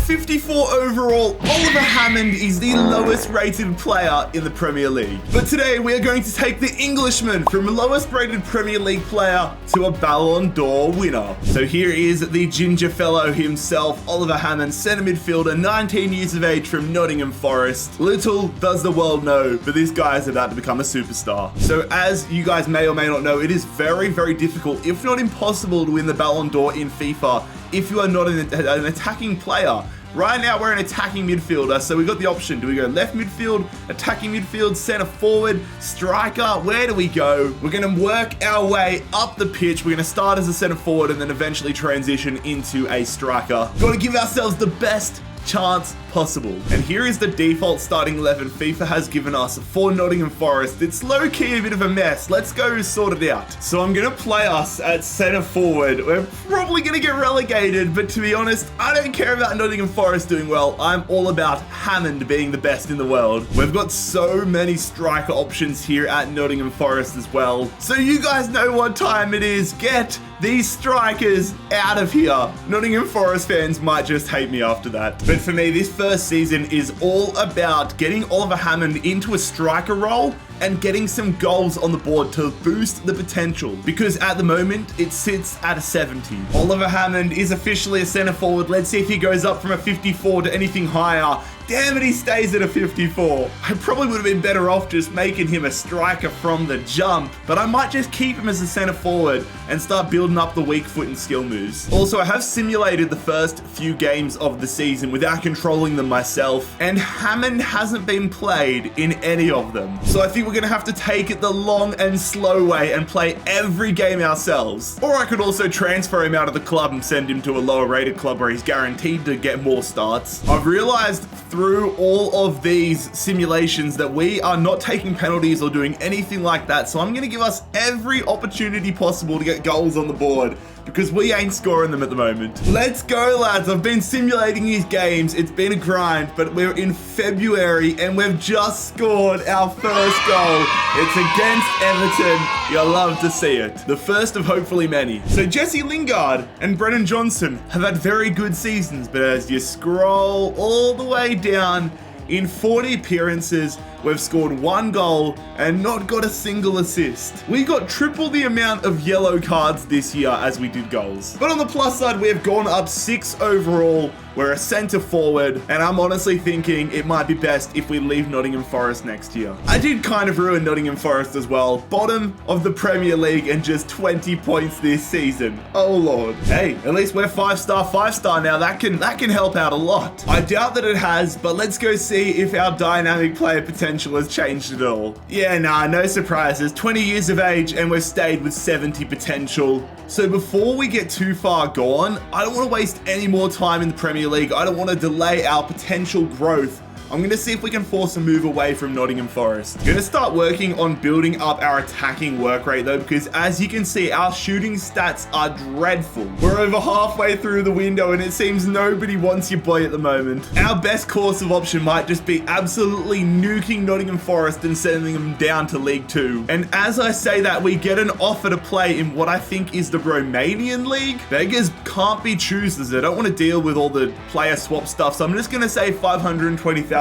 54 overall, Oliver Hammond is the lowest rated player in the Premier League. But today we are going to take the Englishman from lowest rated Premier League player to a Ballon d'Or winner. So here is the ginger fellow himself, Oliver Hammond, centre midfielder, 19 years of age from Nottingham Forest. Little does the world know, but this guy is about to become a superstar. So as you guys may or may not know, it is very, very difficult, if not impossible, to win the Ballon d'Or in FIFA if you are not an attacking player. Right now, we're an attacking midfielder, so we've got the option. Do we go left midfield, attacking midfield, center forward, striker? Where do we go? We're going to work our way up the pitch. We're going to start as a center forward and then eventually transition into a striker. Got to give ourselves the best chance possible. And here is the default starting 11 FIFA has given us for Nottingham Forest. It's low-key a bit of a mess. Let's go sort it out. So I'm going to play us at center forward. We're probably going to get relegated, but to be honest, I don't care about Nottingham Forest doing well. I'm all about Hammond being the best in the world. We've got so many striker options here at Nottingham Forest as well. So you guys know what time it is. Get these strikers out of here. Nottingham Forest fans might just hate me after that. But for me, this first season is all about getting Oliver Hammond into a striker role and getting some goals on the board to boost the potential, because at the moment it sits at a 70. Oliver Hammond is officially a center forward. Let's see if he goes up from a 54 to anything higher. Damn it, he stays at a 54. I probably would have been better off just making him a striker from the jump, but I might just keep him as a center forward and start building up the weak foot and skill moves. Also, I have simulated the first few games of the season without controlling them myself, and Hammond hasn't been played in any of them. So I think we're gonna have to take it the long and slow way and play every game ourselves. Or I could also transfer him out of the club and send him to a lower rated club where he's guaranteed to get more starts. I've realized through all of these simulations that we are not taking penalties or doing anything like that. So I'm gonna give us every opportunity possible to get goals on the board, because we ain't scoring them at the moment. Let's go, lads. I've been simulating these games. It's been a grind, but we're in February and we've just scored our first goal. It's against Everton. You'll love to see it. The first of hopefully many. So Jesse Lingard and Brennan Johnson have had very good seasons, but as you scroll all the way down, in 40 appearances, we've scored 1 goal and not got a single assist. We got triple the amount of yellow cards this year as we did goals. But on the plus side, we have gone up 6 overall. We're a center forward, and I'm honestly thinking it might be best if we leave Nottingham Forest next year. I did kind of ruin Nottingham Forest as well. Bottom of the Premier League and just 20 points this season. Oh Lord. Hey, at least we're 5-star now. That can help out a lot. I doubt that it has, but let's go see if our dynamic player potential has changed at all. Yeah, nah, no surprises. 20 years of age and we've stayed with 70 potential. So before we get too far gone, I don't want to waste any more time in the Premier League. I don't want to delay our potential growth. I'm going to see if we can force a move away from Nottingham Forest. I'm going to start working on building up our attacking work rate though, because as you can see, our shooting stats are dreadful. We're over halfway through the window and it seems nobody wants your boy at the moment. Our best course of option might just be absolutely nuking Nottingham Forest and sending them down to League 2. And as I say that, we get an offer to play in what I think is the Romanian League. Beggars can't be choosers. I don't want to deal with all the player swap stuff, so I'm just going to say £520,000,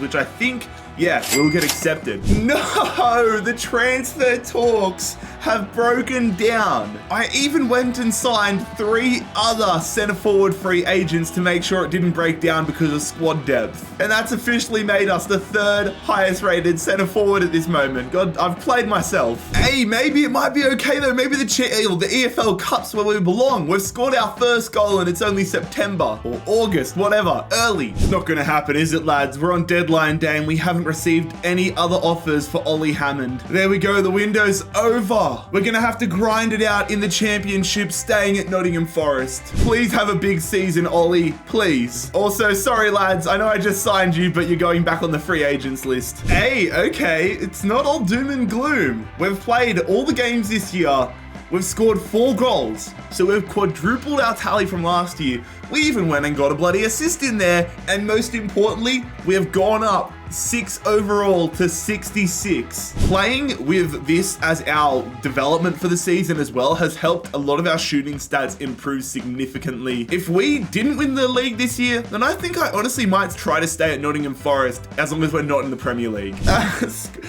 which I think, yeah, will get accepted. No, the transfer talks have broken down. I even went and signed 3 other center forward free agents to make sure it didn't break down because of squad depth. And that's officially made us the 3rd highest rated center forward at this moment. God, I've played myself. Hey, maybe it might be okay though. Maybe the EFL Cup's where we belong. We've scored our first goal and it's only September or August, whatever, early. It's not gonna happen, is it, lads? We're on deadline day and we haven't received any other offers for Ollie Hammond. There we go, the window's over. We're gonna have to grind it out in the championship, staying at Nottingham Forest. Please have a big season, Ollie, please. Also, sorry lads, I know I just signed you, but you're going back on the free agents list. Hey, okay, it's not all doom and gloom. We've played all the games this year. We've scored 4 goals, so we've quadrupled our tally from last year. We even went and got a bloody assist in there. And most importantly, we have gone up 6 overall to 66. Playing with this as our development for the season as well has helped a lot of our shooting stats improve significantly. If we didn't win the league this year, then I think I honestly might try to stay at Nottingham Forest as long as we're not in the Premier League.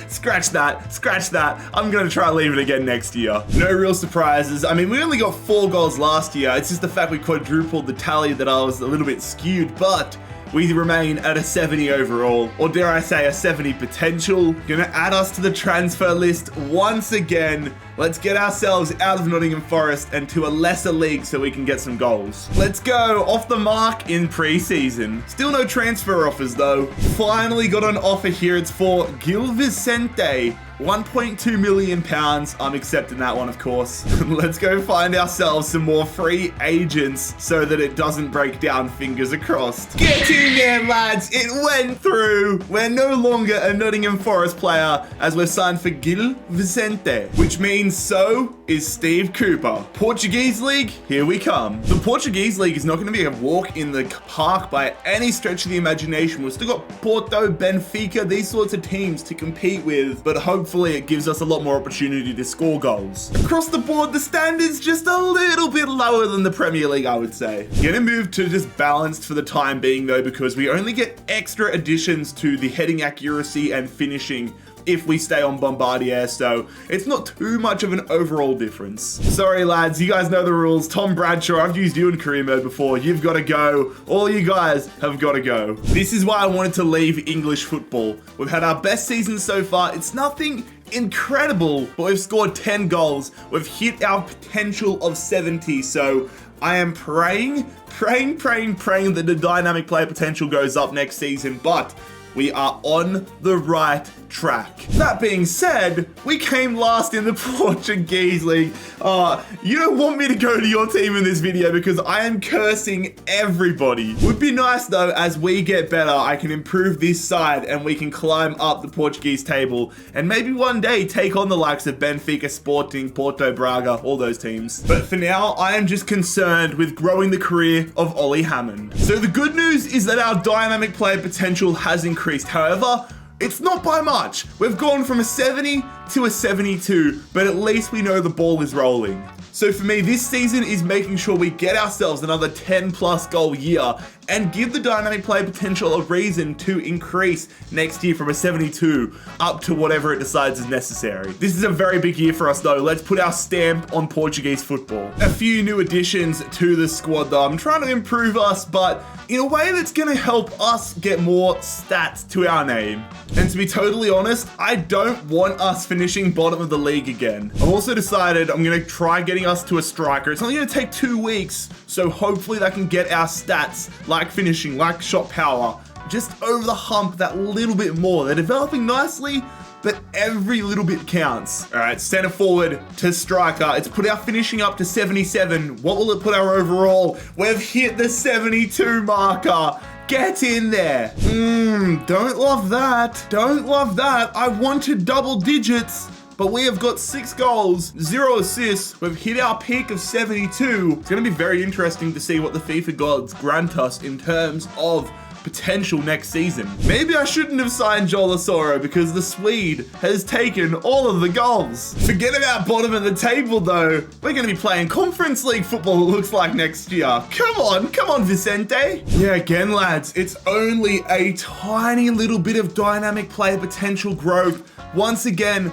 Scratch that. I'm gonna try leave it again next year. No real surprises. I mean, we only got 4 goals last year. It's just the fact we quadrupled the tally that I was a little bit skewed, but we remain at a 70 overall, or dare I say a 70 potential. Gonna add us to the transfer list once again. Let's get ourselves out of Nottingham Forest and to a lesser league so we can get some goals. Let's go, off the mark in pre-season. Still no transfer offers though. Finally got an offer here. It's for Gil Vicente. 1.2 million pounds. I'm accepting that one, of course. Let's go find ourselves some more free agents so that it doesn't break down, fingers crossed. Get in there, lads. It went through. We're no longer a Nottingham Forest player as we're signed for Gil Vicente, which means so is Steve Cooper. Portuguese League, here we come. The Portuguese League is not going to be a walk in the park by any stretch of the imagination. We've still got Porto, Benfica, these sorts of teams to compete with, but hopefully it gives us a lot more opportunity to score goals. Across the board, the standard's just a little bit lower than the Premier League, I would say. Gonna move to just balanced for the time being though, because we only get extra additions to the heading accuracy and finishing if we stay on Bombardier, so it's not too much of an overall difference. Sorry lads, you guys know the rules. Tom Bradshaw, I've used you in career mode before. You've got to go. All you guys have got to go. This is why I wanted to leave English football. We've had our best season so far. It's nothing incredible, but we've scored 10 goals. We've hit our potential of 70, so I am praying that the dynamic player potential goes up next season, but we are on the right track. That being said, we came last in the Portuguese League. You don't want me to go to your team in this video because I am cursing everybody. Would be nice though, as we get better, I can improve this side and we can climb up the Portuguese table and maybe one day take on the likes of Benfica, Sporting, Porto, Braga, all those teams. But for now, I am just concerned with growing the career of Ollie Hammond. So the good news is that our dynamic player potential has increased. However, it's not by much. We've gone from a 70 to a 72, but at least we know the ball is rolling. So for me, this season is making sure we get ourselves another 10 plus goal year and give the dynamic player potential a reason to increase next year from a 72 up to whatever it decides is necessary. This is a very big year for us though. Let's put our stamp on Portuguese football. A few new additions to the squad though. I'm trying to improve us, but in a way that's going to help us get more stats to our name. And to be totally honest, I don't want us finishing bottom of the league again. I've also decided I'm going to try getting us to a striker. It's only going to take 2 weeks, so hopefully that can get our stats, like finishing, like shot power, just over the hump that little bit more. They're developing nicely, but every little bit counts. All right, center forward to striker. It's put our finishing up to 77. What will it put our overall? We've hit the 72 marker. Get in there. Don't love that. Don't love that. I wanted double digits, but we have got 6 goals, 0 assists. We've hit our peak of 72. It's going to be very interesting to see what the FIFA gods grant us in terms of potential next season. Maybe I shouldn't have signed Joel Asoro because the Swede has taken all of the goals. Forget about bottom of the table though. We're going to be playing Conference League football, it looks like, next year. Come on Vicente. Yeah, again lads, it's only a tiny little bit of dynamic player potential growth. Once again,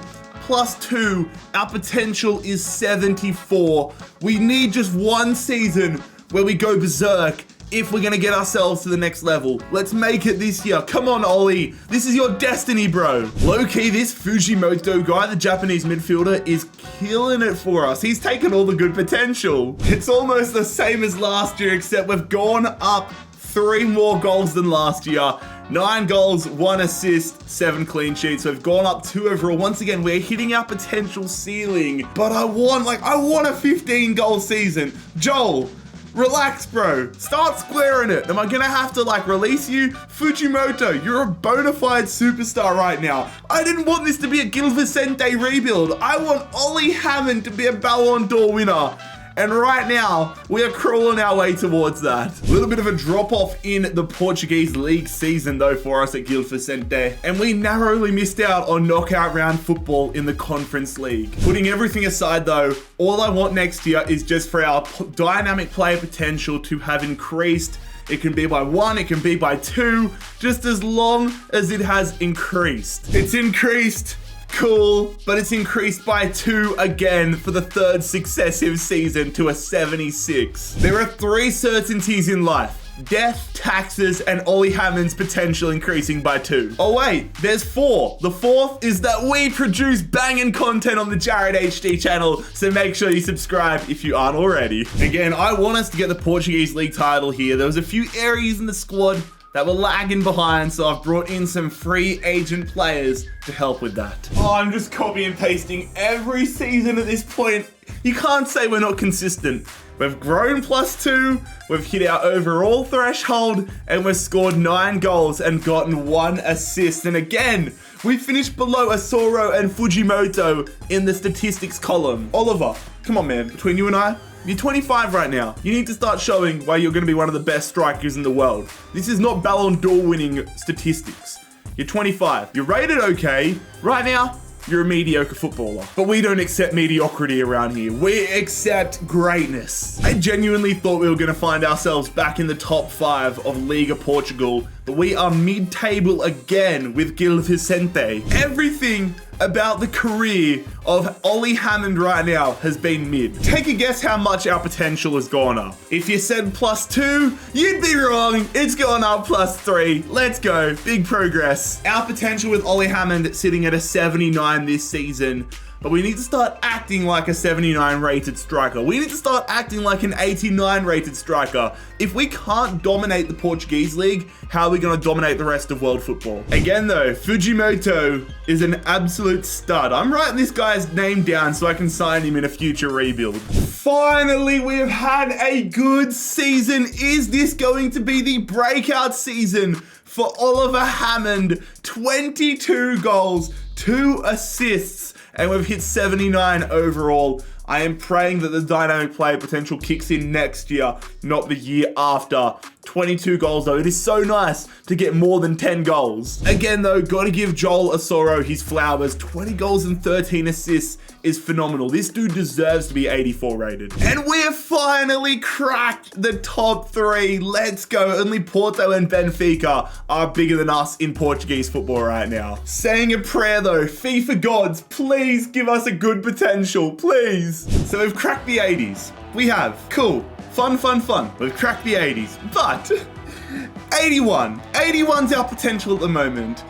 +2, our potential is 74. We need just one season where we go berserk if we're gonna get ourselves to the next level. Let's make it this year. Come on, Ollie. This is your destiny, bro. Low-key, this Fujimoto guy, the Japanese midfielder, is killing it for us. He's taken all the good potential. It's almost the same as last year, except we've gone up 3 more goals than last year. 9 goals, 1 assist, 7 clean sheets. So we've gone up 2 overall. Once again, we're hitting our potential ceiling. But I want a 15 goal season. Joel, relax, bro. Start squaring it. Am I gonna have to release you? Fujimoto, you're a bona fide superstar right now. I didn't want this to be a Gil Vicente rebuild. I want Ollie Hammond to be a Ballon d'Or winner. And right now, we are crawling our way towards that. A little bit of a drop-off in the Portuguese league season, though, for us at Gil Vicente. And we narrowly missed out on knockout round football in the Conference League. Putting everything aside, though, all I want next year is just for our dynamic player potential to have increased. It can be by 1, it can be by 2, just as long as it has increased. It's increased, cool, but it's increased by 2 again for the 3rd successive season to a 76. There are 3 certainties in life. Death, taxes, and Ollie Hammond's potential increasing by 2. Oh wait, there's 4. The 4th is that we produce banging content on the JarradHD channel, so make sure you subscribe if you aren't already. Again, I want us to get the Portuguese league title here. There was a few areas in the squad that were lagging behind, so I've brought in some free agent players to help with that. Oh, I'm just copy and pasting every season at this point. You can't say we're not consistent. We've grown +2, we've hit our overall threshold, and we've scored 9 goals and gotten 1 assist. And again, we finished below Asoro and Fujimoto in the statistics column. Oliver, come on man, between you and I, you're 25 right now. You need to start showing why you're going to be one of the best strikers in the world. This is not Ballon d'Or winning statistics. You're 25. You're rated okay. Right now, you're a mediocre footballer. But we don't accept mediocrity around here. We accept greatness. I genuinely thought we were going to find ourselves back in the top 5 of Liga Portugal, but we are mid-table again with Gil Vicente. Everything about the career of Ollie Hammond right now has been mid. Take a guess how much our potential has gone up. If you said +2, you'd be wrong. It's gone up +3. Let's go. Big progress. Our potential with Ollie Hammond sitting at a 79 this season. But we need to start acting like a 79 rated striker. We need to start acting like an 89 rated striker. If we can't dominate the Portuguese league, how are we going to dominate the rest of world football? Again though, Fujimoto is an absolute stud. I'm writing this guy's name down so I can sign him in a future rebuild. Finally, we've had a good season. Is this going to be the breakout season for Oliver Hammond? 22 goals, 2 assists, and we've hit 79 overall. I am praying that the dynamic player potential kicks in next year, not the year after. 22 goals though. It is so nice to get more than 10 goals. Again though, gotta give Joel Asoro his flowers. 20 goals and 13 assists is phenomenal. This dude deserves to be 84 rated. And we've finally cracked the top 3. Let's go. Only Porto and Benfica are bigger than us in Portuguese football right now. Saying a prayer though, FIFA gods, please give us a good potential, please. So we've cracked the 80s. We have. Cool. Fun. We've cracked the 80s. But 81. 81's our potential at the moment.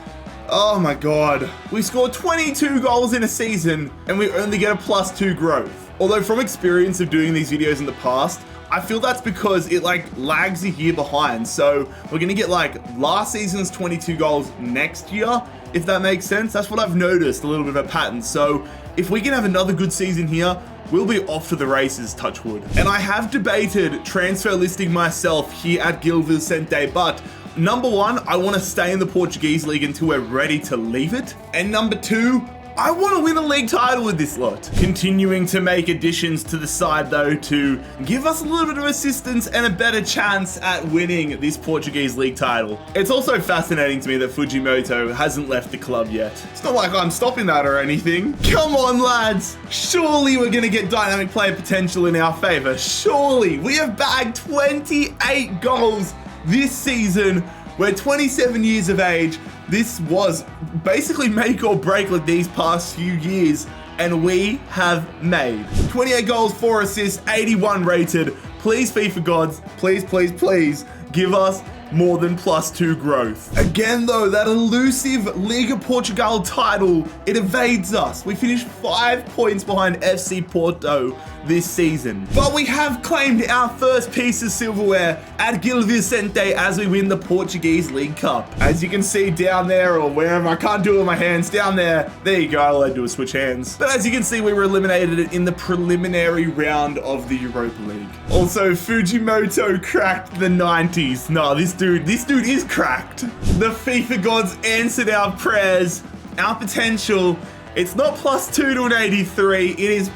Oh my god. We scored 22 goals in a season and we only get a +2 growth. Although from experience of doing these videos in the past, I feel that's because it like lags a year behind. So we're gonna get like last season's 22 goals next year, if that makes sense. That's what I've noticed, a little bit of a pattern. So if we can have another good season here, we'll be off to the races, touch wood. And I have debated transfer listing myself here at Gil Vicente, but number 1, I want to stay in the Portuguese league until we're ready to leave it. And number 2, I want to win a league title with this lot. Continuing to make additions to the side though to give us a little bit of assistance and a better chance at winning this Portuguese league title. It's also fascinating to me that Fujimoto hasn't left the club yet. It's not like I'm stopping that or anything. Come on lads, surely we're going to get dynamic player potential in our favor. Surely. We have bagged 28 goals this season. We're 27 years of age. This was basically make or break like these past few years, and we have made 28 goals, 4 assists, 81 rated. Please, FIFA gods, please give us more than +2 growth. Again though, that elusive Liga Portugal title, it evades us. We finished 5 points behind FC Porto this season. But we have claimed our first piece of silverware at Gil Vicente as we win the Portuguese League Cup. As you can see down there, or wherever, I can't do it with my hands, down there you go, all I do is switch hands. But as you can see, we were eliminated in the preliminary round of the Europa League. Also, Fujimoto cracked the 90s. No, this dude is cracked. The FIFA gods answered our prayers. Our potential, it's not +2 to an 83, it is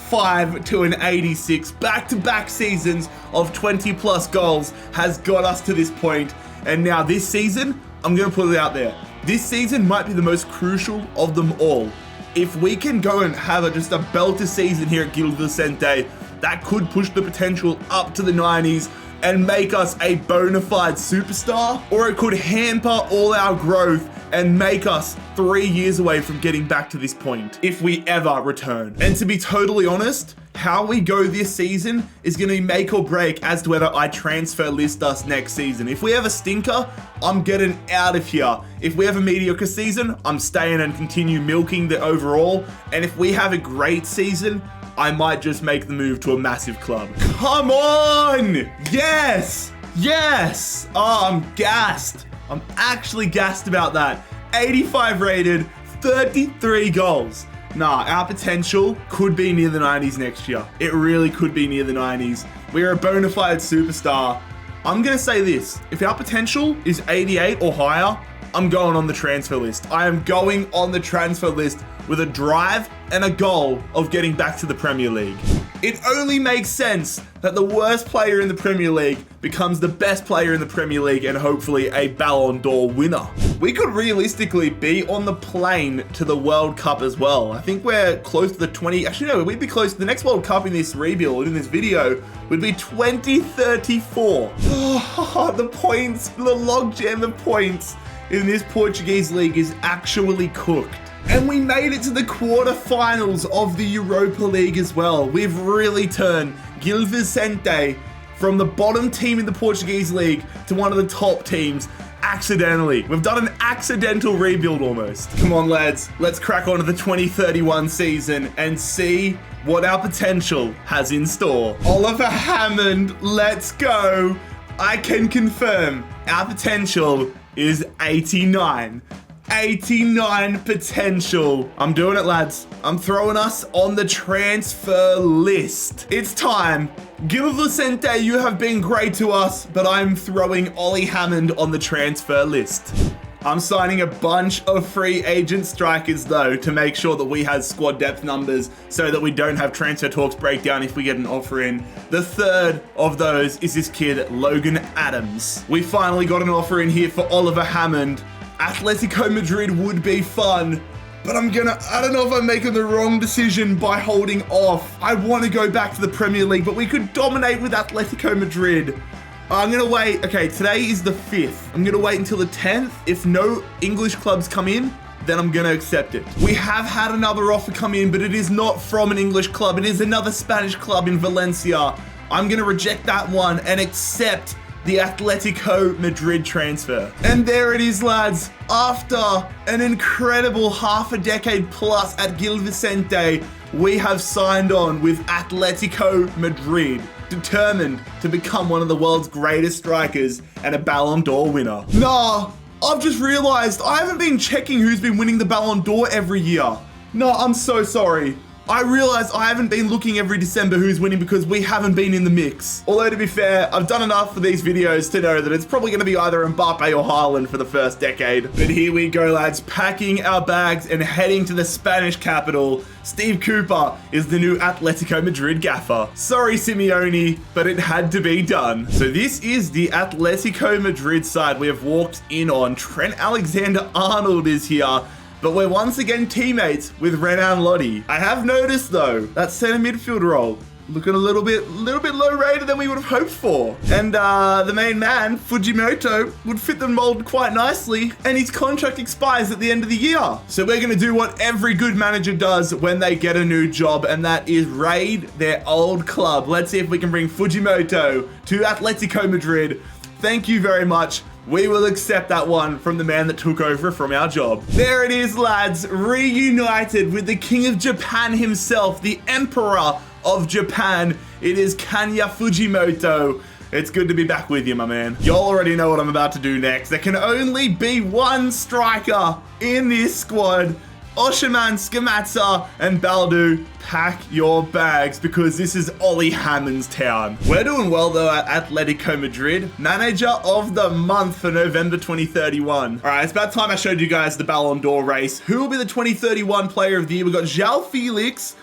85 to an 86. Back-to-back seasons of 20 plus goals has got us to this point. And now this season, I'm going to put it out there. This season might be the most crucial of them all. If we can go and have just a belter season here at Gil Vicente, that could push the potential up to the 90s and make us a bona fide superstar, or it could hamper all our growth and make us 3 years away from getting back to this point, if we ever return. And to be totally honest, how we go this season is going to be make or break as to whether I transfer list us next season. If we have a stinker, I'm getting out of here. If we have a mediocre season, I'm staying and continue milking the overall. And if we have a great season, I might just make the move to a massive club. Come on! Yes! Yes! Oh, I'm gassed. I'm actually gassed about that. 85 rated, 33 goals. Nah, our potential could be near the 90s next year. It really could be near the 90s. We're a bona fide superstar. I'm going to say this. If our potential is 88 or higher, I'm going on the transfer list. I am going on the transfer list with a drive and a goal of getting back to the Premier League. It only makes sense that the worst player in the Premier League becomes the best player in the Premier League and hopefully a Ballon d'Or winner. We could realistically be on the plane to the World Cup as well. I think we're close to the 20, actually no, we'd be close to the next World Cup in this rebuild, in this video, would be 2034. Oh, the points, the logjam of points in this Portuguese league is actually cooked. And we made it to the quarterfinals of the Europa League as well. We've really turned Gil Vicente from the bottom team in the Portuguese league to one of the top teams accidentally. We've done an accidental rebuild almost. Come on, lads. Let's crack on to the 2031 season and see what our potential has in store. Oliver Hammond, let's go. I can confirm our potential is 89. 89 potential. I'm doing it, lads. I'm throwing us on the transfer list. It's time. Gil Vicente, you have been great to us, but I'm throwing Ollie Hammond on the transfer list. I'm signing a bunch of free agent strikers though to make sure that we have squad depth numbers so that we don't have transfer talks break down if we get an offer in. The third of those is this kid, Logan Adams. We finally got an offer in here for Oliver Hammond. Atletico Madrid would be fun, but I don't know if I'm making the wrong decision by holding off. I want to go back to the Premier League, but we could dominate with Atletico Madrid. I'm going to wait. Okay, today is the 5th. I'm going to wait until the 10th. If no English clubs come in, then I'm going to accept it. We have had another offer come in, but it is not from an English club. It is another Spanish club in Valencia. I'm going to reject that one and accept the Atletico Madrid transfer. And there it is, lads. After an incredible half a decade plus at Gil Vicente, we have signed on with Atletico Madrid, determined to become one of the world's greatest strikers and a Ballon d'Or winner. Nah, I've just realized I haven't been checking who's been winning the Ballon d'Or every year. No, I'm so sorry. I realized I haven't been looking every December who's winning because we haven't been in the mix. Although to be fair, I've done enough for these videos to know that it's probably going to be either Mbappe or Haaland for the first decade. But here we go, lads, packing our bags and heading to the Spanish capital. Steve Cooper is the new Atletico Madrid gaffer. Sorry, Simeone, but it had to be done. So this is the Atletico Madrid side we have walked in on. Trent Alexander-Arnold is here. But we're once again teammates with Renan Lodi. I have noticed though, that center midfield role looking a little bit low rated than we would have hoped for. And the main man, Fujimoto, would fit the mold quite nicely, and his contract expires at the end of the year. So we're gonna do what every good manager does when they get a new job, and that is raid their old club. Let's see if we can bring Fujimoto to Atletico Madrid. Thank you very much. We will accept that one from the man that took over from our job. There it is, lads, reunited with the King of Japan himself, the Emperor of Japan. It is Kanya Fujimoto. It's good to be back with you, my man. Y'all already know what I'm about to do next. There can only be one striker in this squad. Oshiman, Scamatza, and Baldu, pack your bags because this is Ollie Hammond's town. We're doing well though at Atletico Madrid. Manager of the month for November 2031. All right, it's about time I showed you guys the Ballon d'Or race. Who will be the 2031 player of the year? We've got João Felix,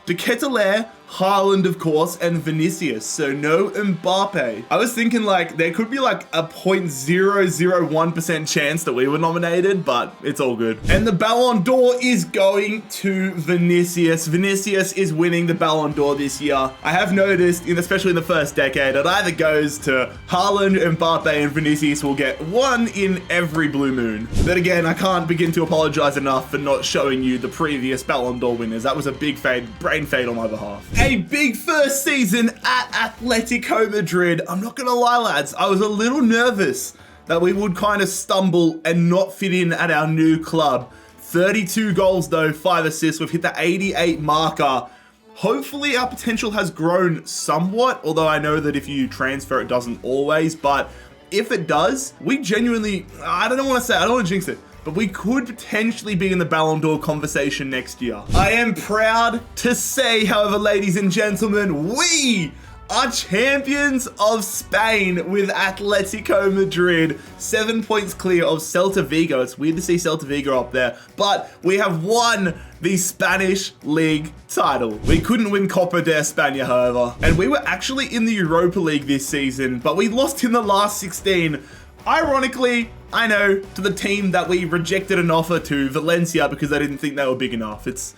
De Ketelaere, Haaland, of course, and Vinicius. So no Mbappe. I was thinking like there could be like a 0.001% chance that we were nominated, but it's all good. And the Ballon d'Or is going to Vinicius. Vinicius is winning the Ballon d'Or this year. I have noticed, especially in the first decade, it either goes to Haaland, Mbappe, and Vinicius will get one in every blue moon. But again, I can't begin to apologize enough for not showing you the previous Ballon d'Or winners. That was a big brain fade on my behalf. A big first season at Atletico Madrid. I'm not gonna lie, lads, I was a little nervous that we would kind of stumble and not fit in at our new club. 32 goals though, 5 assists. We've hit the 88 marker. Hopefully our potential has grown somewhat, although I know that if you transfer it doesn't always, but if it does, we genuinely, I don't want to jinx it, but we could potentially be in the Ballon d'Or conversation next year. I am proud to say, however, ladies and gentlemen, we are champions of Spain with Atletico Madrid. 7 points clear of Celta Vigo. It's weird to see Celta Vigo up there, but we have won the Spanish League title. We couldn't win Copa de España, however, and we were actually in the Europa League this season, but we lost in the last 16. Ironically, I know, to the team that we rejected an offer to, Valencia, because they didn't think they were big enough. It's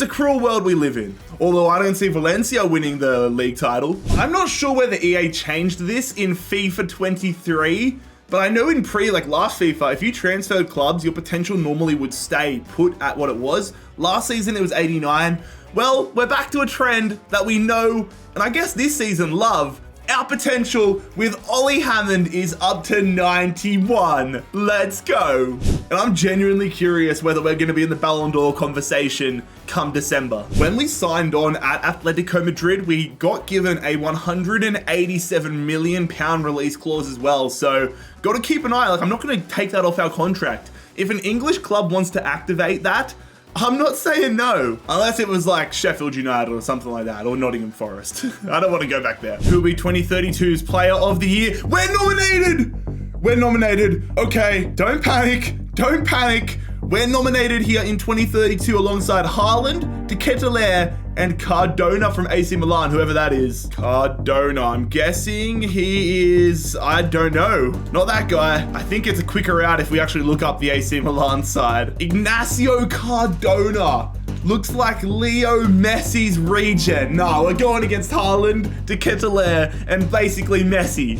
a cruel world we live in. Although I don't see Valencia winning the league title. I'm not sure whether EA changed this in FIFA 23, but I know in last FIFA, if you transferred clubs, your potential normally would stay put at what it was. Last season, it was 89. Well, we're back to a trend that we know, and I guess this season, love. Our potential with Ollie Hammond is up to 91. Let's go. And I'm genuinely curious whether we're going to be in the Ballon d'Or conversation come December. When we signed on at Atletico Madrid, we got given a £187 million release clause as well. So got to keep an eye. I'm not going to take that off our contract. If an English club wants to activate that, I'm not saying no, unless it was like Sheffield United or something like that, or Nottingham Forest. I don't want to go back there. Who'll be 2032's Player of the Year? We're nominated! We're nominated. Okay, don't panic. Don't panic. We're nominated here in 2032 alongside Haaland, De Ketelaere, and Cardona from AC Milan, whoever that is. Cardona, I'm guessing he is, I don't know. Not that guy. I think it's a quicker route if we actually look up the AC Milan side. Ignacio Cardona. Looks like Leo Messi's regen. No, we're going against Haaland, De Ketelaere, and basically Messi.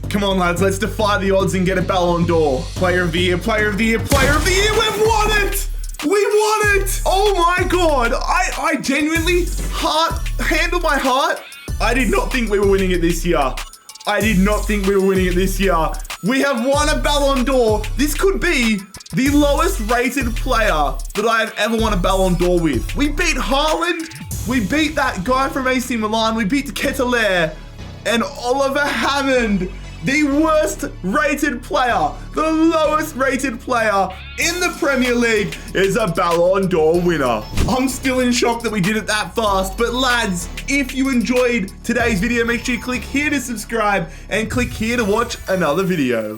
Come on, lads, let's defy the odds and get a Ballon d'Or. Player of the Year, Player of the Year, Player of the Year, we've won it! We won it! Oh my God, I genuinely, hand on my heart, I did not think we were winning it this year. I did not think we were winning it this year. We have won a Ballon d'Or. This could be the lowest rated player that I have ever won a Ballon d'Or with. We beat Haaland, we beat that guy from AC Milan, we beat De Ketelaere, and Oliver Hammond. The worst rated player, the lowest rated player in the Premier League is a Ballon d'Or winner. I'm still in shock that we did it that fast, but lads, if you enjoyed today's video, make sure you click here to subscribe and click here to watch another video.